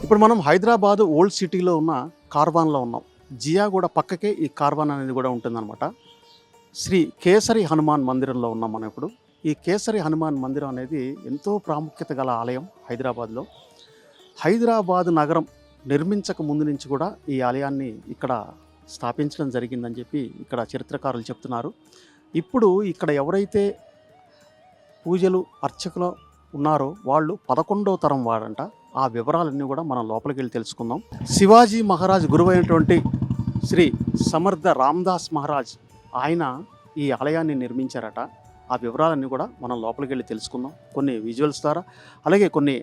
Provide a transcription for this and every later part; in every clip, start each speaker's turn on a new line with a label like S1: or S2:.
S1: ఇప్పుడు మనం హైదరాబాద్ ఓల్డ్ సిటీలో ఉన్న కార్వాన్లో ఉన్నాం. జియాగూడ పక్కకే ఈ కార్వాన్ అనేది కూడా ఉంటుందన్నమాట. శ్రీ కేసరి హనుమాన్ మందిరంలో ఉన్నాం మనం ఇప్పుడు. ఈ కేసరి హనుమాన్ మందిరం అనేది ఎంతో ప్రాముఖ్యత గల ఆలయం హైదరాబాద్లో. హైదరాబాద్ నగరం నిర్మించక ముందు నుంచి కూడా ఈ ఆలయాన్ని ఇక్కడ స్థాపించడం జరిగిందని చెప్పి ఇక్కడ చరిత్రకారులు చెప్తున్నారు. ఇప్పుడు ఇక్కడ ఎవరైతే పూజలు అర్చకులు ఉన్నారో వాళ్ళు 11వ తరం వాడంట. ఆ వివరాలన్నీ కూడా మనం లోపలికి వెళ్ళి తెలుసుకుందాం. శివాజీ మహారాజ్ గురువైనటువంటి శ్రీ సమర్థ రామ్దాస్ మహారాజ్ ఆయన ఈ ఆలయాన్ని నిర్మించారట. ఆ వివరాలన్నీ కూడా మనం లోపలికి వెళ్ళి తెలుసుకుందాం కొన్ని విజువల్స్ ద్వారా. అలాగే కొన్ని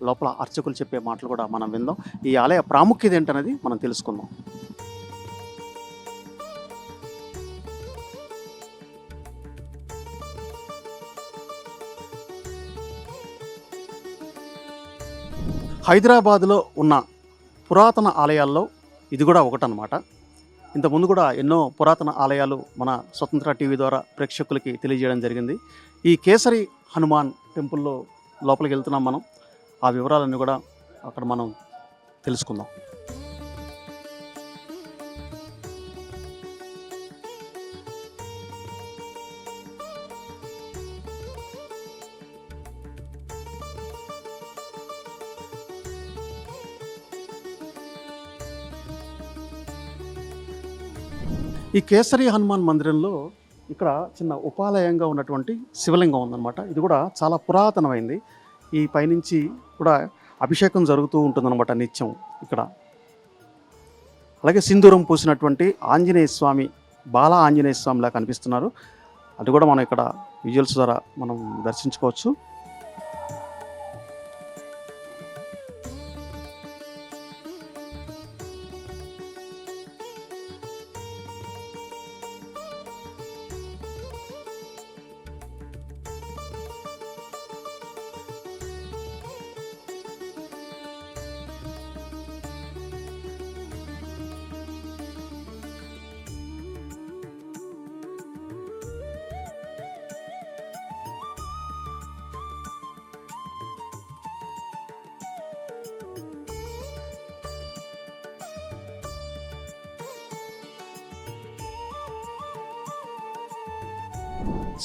S1: లోపల అర్చకులు చెప్పే మాటలు కూడా మనం విందాం. ఈ ఆలయ ప్రాముఖ్యత ఏంటనేది మనం తెలుసుకుందాం. హైదరాబాద్లో ఉన్న పురాతన ఆలయాల్లో ఇది కూడా ఒకటన్నమాట. ఇంతకుముందు కూడా ఎన్నో పురాతన ఆలయాలు మన స్వతంత్ర టీవీ ద్వారా ప్రేక్షకులకి తెలియజేయడం జరిగింది. ఈ కేసరి హనుమాన్ టెంపుల్లో లోపలికి వెళ్తున్నాం మనం. ఆ వివరాలన్నీ కూడా అక్కడ మనం తెలుసుకుందాం. ఈ కేసరి హనుమాన్ మందిరంలో ఇక్కడ చిన్న ఉపాలయంగా ఉన్నటువంటి శివలింగం ఉందన్నమాట. ఇది కూడా చాలా పురాతనమైంది. ఈ పైనుంచి కూడా అభిషేకం జరుగుతూ ఉంటుందన్నమాట నిత్యం ఇక్కడ. అలాగే సింధూరం పూసినటువంటి ఆంజనేయ స్వామి, బాలా ఆంజనేయ స్వామిలా కనిపిస్తున్నారు. అది కూడా మనం ఇక్కడ విజువల్స్ ద్వారా మనం దర్శించుకోవచ్చు.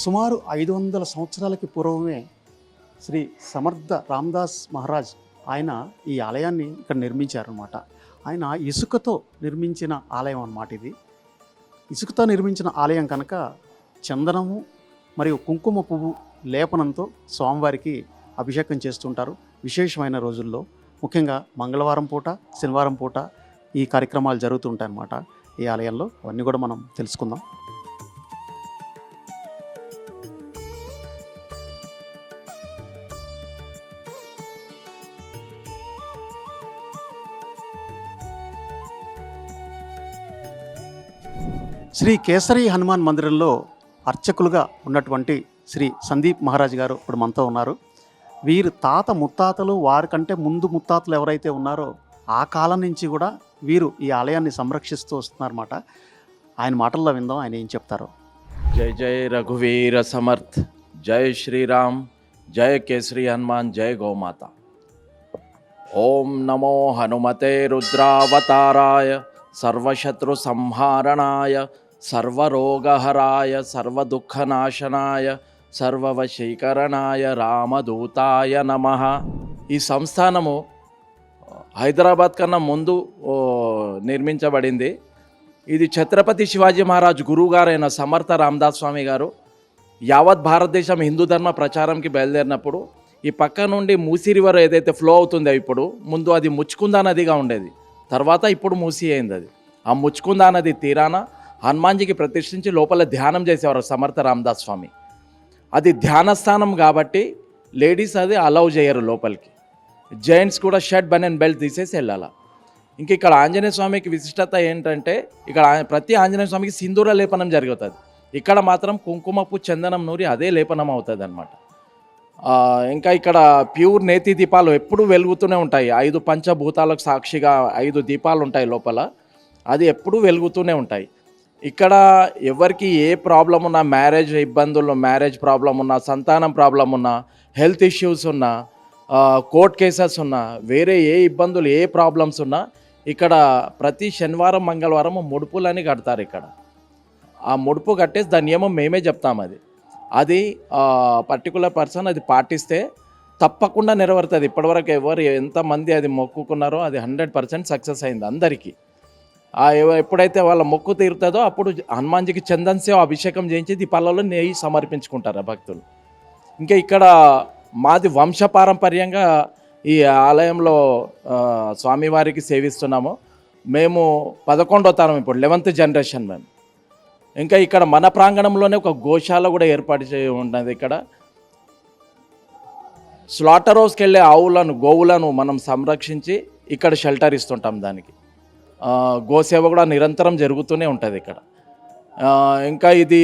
S1: సుమారు 500 సంవత్సరాలకి పూర్వమే శ్రీ సమర్థ రామ్దాస్ మహారాజ్ ఆయన ఈ ఆలయాన్ని ఇక్కడ నిర్మించారన్నమాట. ఆయన ఇసుకతో నిర్మించిన ఆలయం అన్నమాట ఇది. ఇసుకతో నిర్మించిన ఆలయం కనుక చందనము మరియు కుంకుమ పువ్వు లేపనంతో స్వామివారికి అభిషేకం చేస్తుంటారు విశేషమైన రోజుల్లో. ముఖ్యంగా మంగళవారం పూట, శనివారం పూట ఈ కార్యక్రమాలు జరుగుతుంటాయన్నమాట ఈ ఆలయంలో. అవన్నీ కూడా మనం తెలుసుకుందాం. శ్రీ కేసరి హనుమాన్ మందిరంలో అర్చకులుగా ఉన్నటువంటి శ్రీ సందీప్ మహారాజ్ గారు ఇప్పుడు మనతో ఉన్నారు. వీరు తాత ముత్తాతలు, వారికంటే ముందు ముత్తాతలు ఎవరైతే ఉన్నారో ఆ కాలం నుంచి కూడా వీరు ఈ ఆలయాన్ని సంరక్షిస్తూ వస్తున్నారన్నమాట. ఆయన మాటల్లో విందాం ఆయన ఏం చెప్తారో.
S2: జై జై రఘువీర సమర్థ్, జై శ్రీరామ్, జై కేసరి హనుమాన్, జై గోమాత. ఓం నమో హనుమతే రుద్రావతారాయ, సర్వశత్రు సంహారణాయ, సర్వరోగహరాయ, సర్వదుఃఖనాశనాయ, సర్వవశీకరణాయ రామదూతాయ నమః. ఈ సంస్థానము హైదరాబాద్ కన్నా ముందు నిర్మించబడింది. ఇది ఛత్రపతి శివాజీ మహారాజ్ గురువుగారైన సమర్థ రామదాస్ స్వామి గారు యావత్ భారతదేశం హిందూ ధర్మ ప్రచారంకి బయలుదేరినప్పుడు ఈ పక్క నుండి మూసీ రివర్ ఏదైతే ఫ్లో అవుతుందో, ఇప్పుడు ముందు అది ముచ్చుకుందా నదిగా ఉండేది, తర్వాత ఇప్పుడు మూసీ అయింది. అది ఆ ముచ్చుకుందా నది తీరాన హనుమాన్జీకి ప్రతిష్ఠించి లోపల ధ్యానం చేసేవారు సమర్థ రామదాస్ స్వామి. అది ధ్యానస్థానం కాబట్టి లేడీస్ అది అలౌ చేయరు లోపలికి. జెంట్స్ కూడా షర్ట్ బనెన్ బెల్ట్ తీసేసి వెళ్ళాలి. ఇంక ఇక్కడ ఆంజనేయ స్వామికి విశిష్టత ఏంటంటే ఇక్కడ ప్రతి ఆంజనేయ స్వామికి సింధూర లేపనం జరుగుతుంది. ఇక్కడ మాత్రం కుంకుమపు చందనం నూరి అదే లేపనం అవుతుంది అన్నమాట. ఇంకా ఇక్కడ ప్యూర్ నేతి దీపాలు ఎప్పుడూ వెలుగుతూనే ఉంటాయి. 5 పంచభూతాలకు సాక్షిగా 5 దీపాలు ఉంటాయి లోపల, అది ఎప్పుడూ వెలుగుతూనే ఉంటాయి. ఇక్కడ ఎవరికి ఏ ప్రాబ్లం ఉన్నా, మ్యారేజ్ ఇబ్బందులు, మ్యారేజ్ ప్రాబ్లం ఉన్నా, సంతానం ప్రాబ్లం ఉన్నా, హెల్త్ ఇష్యూస్ ఉన్నా, కోర్ట్ కేసెస్ ఉన్నా, వేరే ఏ ఇబ్బందులు, ఏ ప్రాబ్లమ్స్ ఉన్నా ఇక్కడ ప్రతి శనివారం, మంగళవారం ముడుపులని కడతారు ఇక్కడ. ఆ ముడుపు కట్టేసి దాని నియమం మేమే చెప్తాం అది. అది పర్టికులర్ పర్సన్ అది పాటిస్తే తప్పకుండా నెరవేరుతుంది. ఇప్పటివరకు ఎవరు ఎంతమంది అది మొక్కుకున్నారో అది 100% సక్సెస్ అయింది అందరికీ. ఎప్పుడైతే వాళ్ళ మొక్కు తీరుతుందో అప్పుడు హనుమాన్జీకి చందన్సే అభిషేకం చేయించి దీపాలలో నెయ్యి సమర్పించుకుంటారు ఆ భక్తులు. ఇంకా ఇక్కడ మాది వంశపారంపర్యంగా ఈ ఆలయంలో స్వామివారికి సేవిస్తున్నాము. మేము 11వ తరం, ఇప్పుడు 11th జనరేషన్ మేము. ఇంకా ఇక్కడ మన ప్రాంగణంలోనే ఒక గోశాల కూడా ఏర్పాటు చేసి ఉన్నది. ఇక్కడ స్లాటర్ హౌస్కి వెళ్ళే గోవులను మనం సంరక్షించి ఇక్కడ షెల్టర్ ఇస్తుంటాం. దానికి గోసేవ కూడా నిరంతరం జరుగుతూనే ఉంటుంది ఇక్కడ. ఇంకా ఇది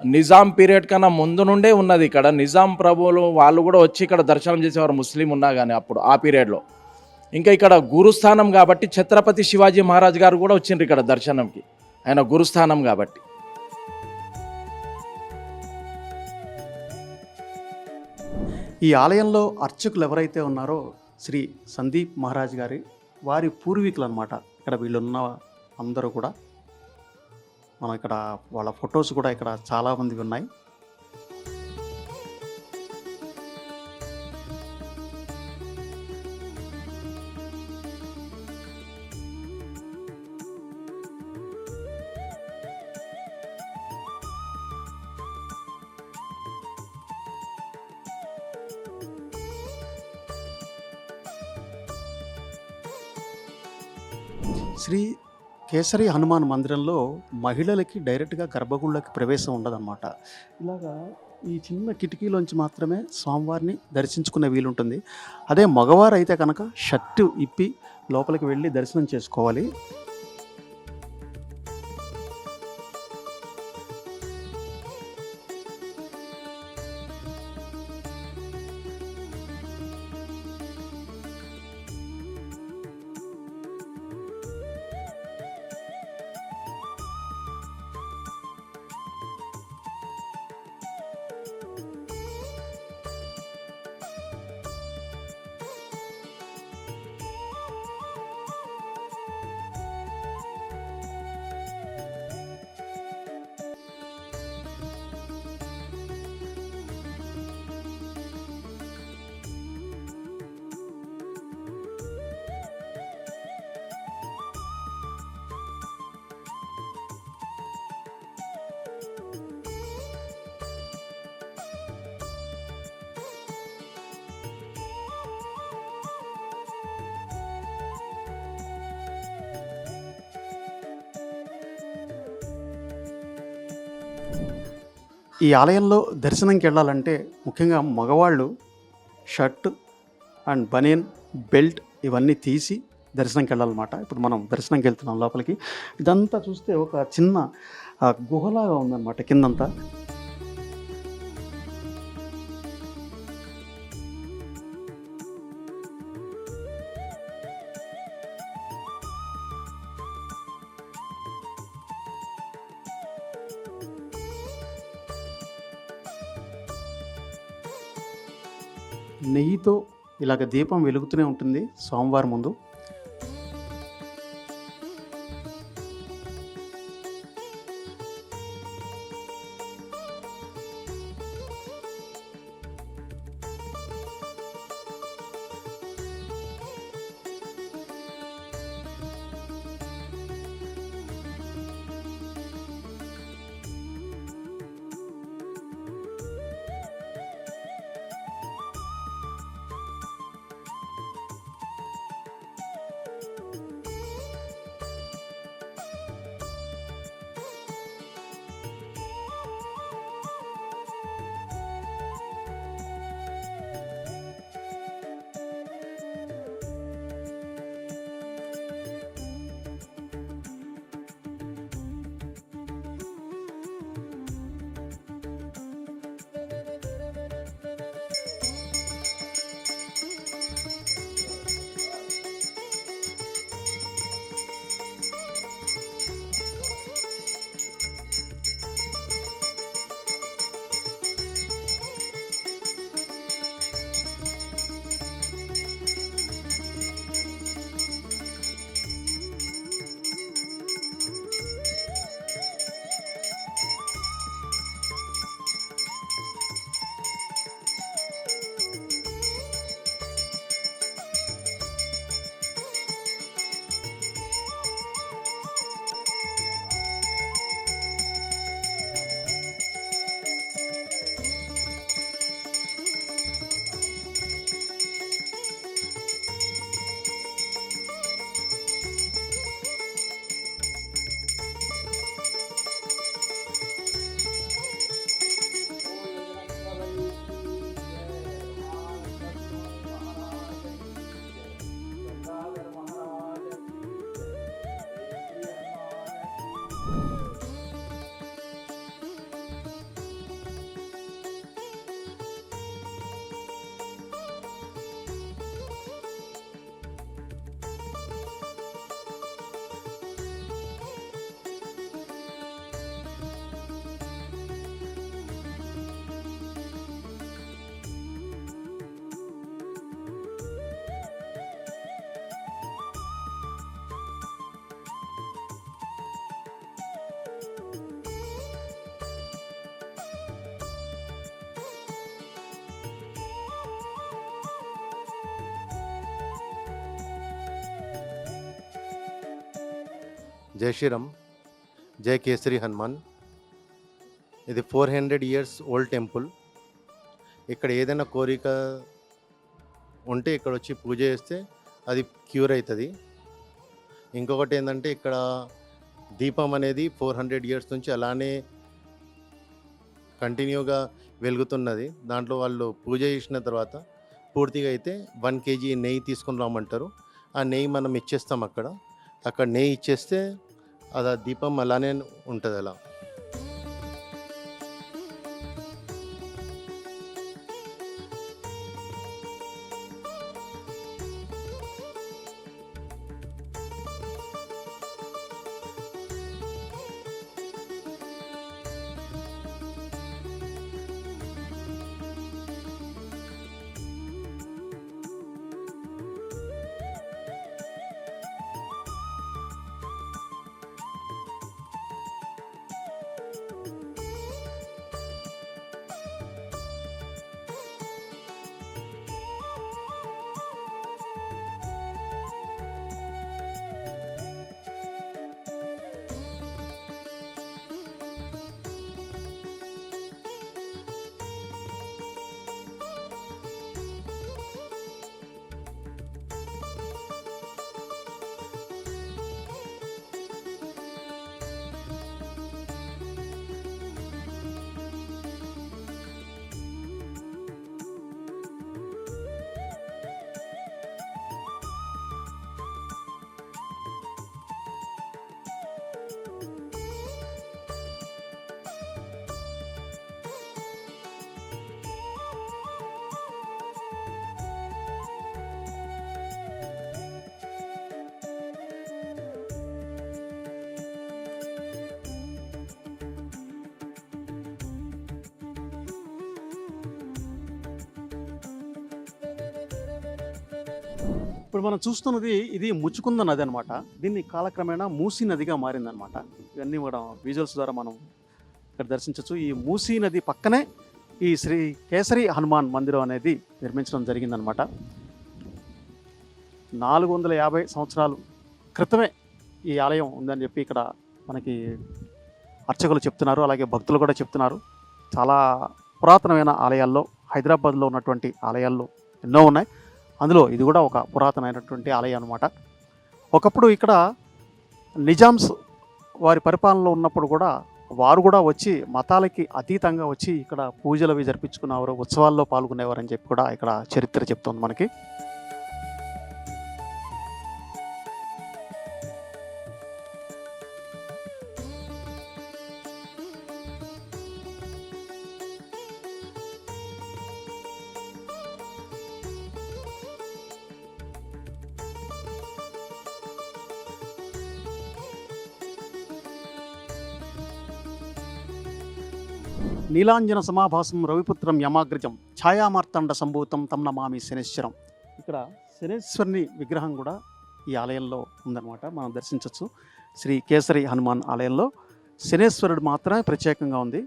S2: నిజాం పీరియడ్ కన్నా ముందు నుండే ఉన్నది ఇక్కడ. నిజాం ప్రభువులు వాళ్ళు కూడా వచ్చి ఇక్కడ దర్శనం చేసేవారు, ముస్లిం ఉన్నా కానీ అప్పుడు ఆ పీరియడ్లో. ఇంకా ఇక్కడ గురుస్థానం కాబట్టి ఛత్రపతి శివాజీ మహారాజ్ గారు కూడా వచ్చిండ్రు ఇక్కడ దర్శనంకి, ఆయన గురుస్థానం కాబట్టి.
S1: ఈ ఆలయంలో అర్చకులు ఎవరైతే ఉన్నారో శ్రీ సందీప్ మహారాజ్ గారి వారి పూర్వీకులు అనమాట. ఇక్కడ వీళ్ళున్న అందరూ కూడా మనం ఇక్కడ వాళ్ళ ఫొటోస్ కూడా ఇక్కడ చాలామంది ఉన్నాయి. శ్రీ కేసరి హనుమాన్ మందిరంలో మహిళలకి డైరెక్ట్గా గర్భగుడిలోకి ప్రవేశం ఉండదన్నమాట. ఇలాగా ఈ చిన్న కిటికీలోంచి మాత్రమే స్వామివారిని దర్శించుకునే వీలుంటుంది. అదే మగవారు అయితే కనుక షర్టు ఇప్పి లోపలికి వెళ్ళి దర్శనం చేసుకోవాలి. ఈ ఆలయంలో దర్శనంకి వెళ్ళాలంటే ముఖ్యంగా మగవాళ్ళు షర్ట్ అండ్ బనియన్, బెల్ట్ ఇవన్నీ తీసి దర్శనంకి వెళ్ళాలన్నమాట. ఇప్పుడు మనం దర్శనంకి వెళ్తున్నాం లోపలికి. ఇదంతా చూస్తే ఒక చిన్న గుహలాగా ఉందన్నమాట కిందంతా. నెయ్యితో ఇలాగ దీపం వెలుగుతూనే ఉంటుంది స్వామివారి ముందు.
S3: జై శ్రీరామ్, జై కేసరి హనుమాన్. ఇది 400 ఇయర్స్ ఓల్డ్ టెంపుల్. ఇక్కడ ఏదైనా కోరిక ఉంటే ఇక్కడ వచ్చి పూజ చేస్తే అది క్యూర్ అవుతుంది. ఇంకొకటి ఏంటంటే ఇక్కడ దీపం అనేది 400 ఇయర్స్ నుంచి అలానే కంటిన్యూగా వెలుగుతున్నది. దాంట్లో వాళ్ళు పూజ చేసిన తర్వాత పూర్తిగా అయితే 1 kg నెయ్యి తీసుకొని రామంటారు. ఆ నెయ్యి మనం ఇచ్చేస్తాం. అక్కడ నెయ్యి ఇచ్చేస్తే అది ఆ దీపం అలానే ఉంటుంది. అలా
S1: ఇప్పుడు మనం చూస్తున్నది ఇది ముచ్చుకుంద నది అనమాట. దీన్ని కాలక్రమేణా మూసీ నదిగా మారిందనమాట. ఇవన్నీ కూడా విజువల్స్ ద్వారా మనం ఇక్కడ దర్శించవచ్చు. ఈ మూసీ నది పక్కనే ఈ శ్రీ కేసరి హనుమాన్ మందిరం అనేది నిర్మించడం జరిగిందనమాట. 450 సంవత్సరాల క్రితమే ఈ ఆలయం ఉందని చెప్పి ఇక్కడ మనకి అర్చకులు చెప్తున్నారు, అలాగే భక్తులు కూడా చెప్తున్నారు. చాలా పురాతనమైన ఆలయాల్లో హైదరాబాద్లో ఉన్నటువంటి ఆలయాల్లో ఎన్నో ఉన్నాయి. అందులో ఇది కూడా ఒక పురాతనమైనటువంటి ఆలయం అనమాట. ఒకప్పుడు ఇక్కడ నిజామ్స్ వారి పరిపాలనలో ఉన్నప్పుడు కూడా వారు కూడా వచ్చి మతాలకి అతీతంగా వచ్చి ఇక్కడ పూజలు అవి జరిపించుకునేవారు, ఉత్సవాల్లో పాల్గొనేవారు అని చెప్పి కూడా ఇక్కడ చరిత్ర చెప్తుంది మనకి. నీలాంజన సమాభాసం రవిపుత్రం యమాగ్రజం ఛాయామార్తాండ సంభూతం తం నమామి శనేశ్వరం. ఇక్కడ శనేశ్వరుని విగ్రహం కూడా ఈ ఆలయంలో ఉందన్నమాట. మనం దర్శించవచ్చు. శ్రీ కేసరి హనుమాన్ ఆలయంలో శనేశ్వరుడు మాత్రమే ప్రత్యేకంగా ఉంది.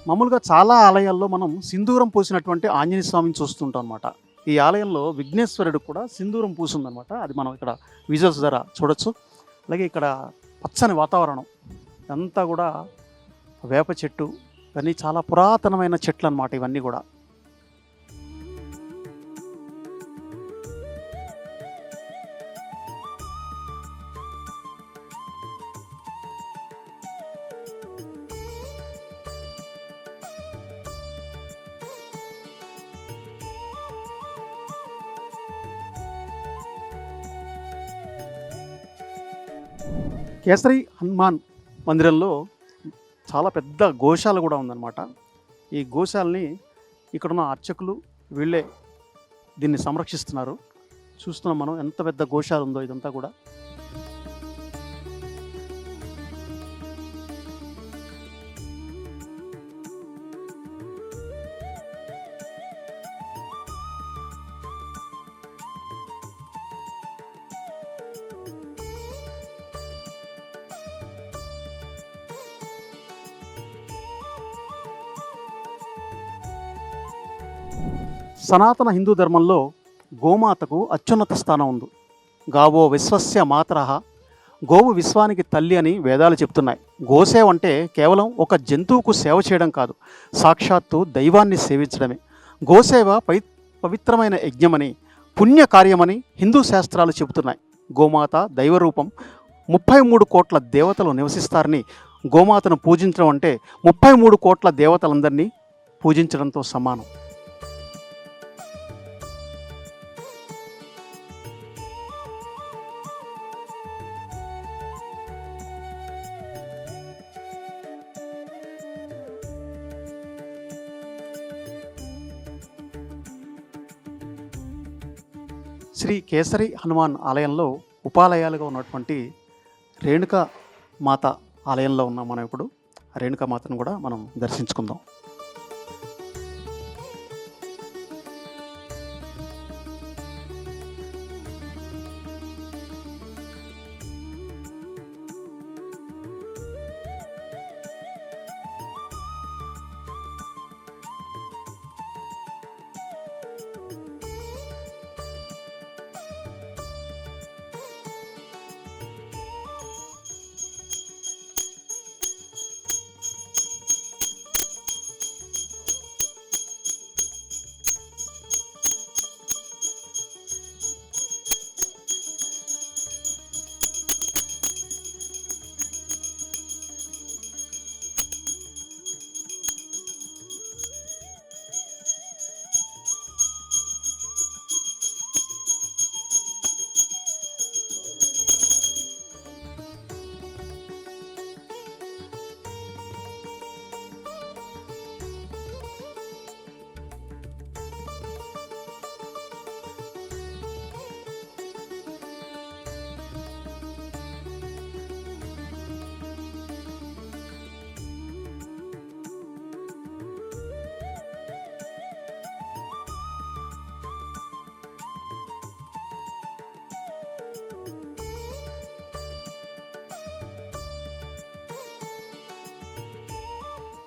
S1: మామూలుగా చాలా ఆలయాల్లో మనం సింధూరం పూసినటువంటి ఆంజనేయ స్వామిని చూస్తుంటాం అనమాట. ఈ ఆలయంలో విఘ్నేశ్వరుడు కూడా సింధూరం పూసిందనమాట. అది మనం ఇక్కడ విజువల్స్ ద్వారా చూడొచ్చు. అలాగే ఇక్కడ పచ్చని వాతావరణం అంతా కూడా వేప చెట్టు, ఇవన్నీ చాలా పురాతనమైన చెట్లు అనమాట ఇవన్నీ కూడా. కేసరి హనుమాన్ మందిరంలో చాలా పెద్ద గోశాల కూడా ఉందన్నమాట. ఈ గోశాలని ఇక్కడున్న అర్చకులు వీళ్ళే దీన్ని సంరక్షిస్తున్నారు. చూస్తున్నాం మనం ఎంత పెద్ద గోశాల ఉందో ఇదంతా కూడా. సనాతన హిందూ ధర్మంలో గోమాతకు అత్యున్నత స్థానం ఉంది. గావో విశ్వస్య మాతరః, గోవు విశ్వానికి తల్లి అని వేదాలు చెప్తున్నాయి. గోసేవ అంటే కేవలం ఒక జంతువుకు సేవ చేయడం కాదు, సాక్షాత్తు దైవాన్ని సేవించడమే. గోసేవ పవిత్రమైన యజ్ఞమని, పుణ్యకార్యమని హిందూ శాస్త్రాలు చెబుతున్నాయి. గోమాత దైవరూపం. 33 కోట్ల దేవతలు నివసిస్తారని, గోమాతను పూజించడం అంటే 33 కోట్ల దేవతలందరినీ పూజించడంతో సమానం. శ్రీ కేసరి హనుమాన్ ఆలయంలో ఉపాలయాలుగా ఉన్నటువంటి రేణుకా మాత ఆలయంలో ఉన్నాం మనం ఇప్పుడు. ఆ రేణుకా మాతను కూడా మనం దర్శించుకుందాం.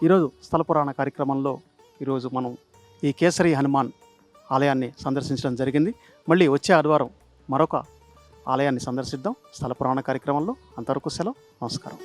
S1: ఈరోజు స్థల పురాణ కార్యక్రమంలో ఈరోజు మనం ఈ కేసరి హనుమాన్ ఆలయాన్ని సందర్శించడం జరిగింది. మళ్ళీ వచ్చే ఆదివారం మరొక ఆలయాన్ని సందర్శిద్దాం స్థల పురాణ కార్యక్రమంలో. అంతవరకు సెలవు. నమస్కారం.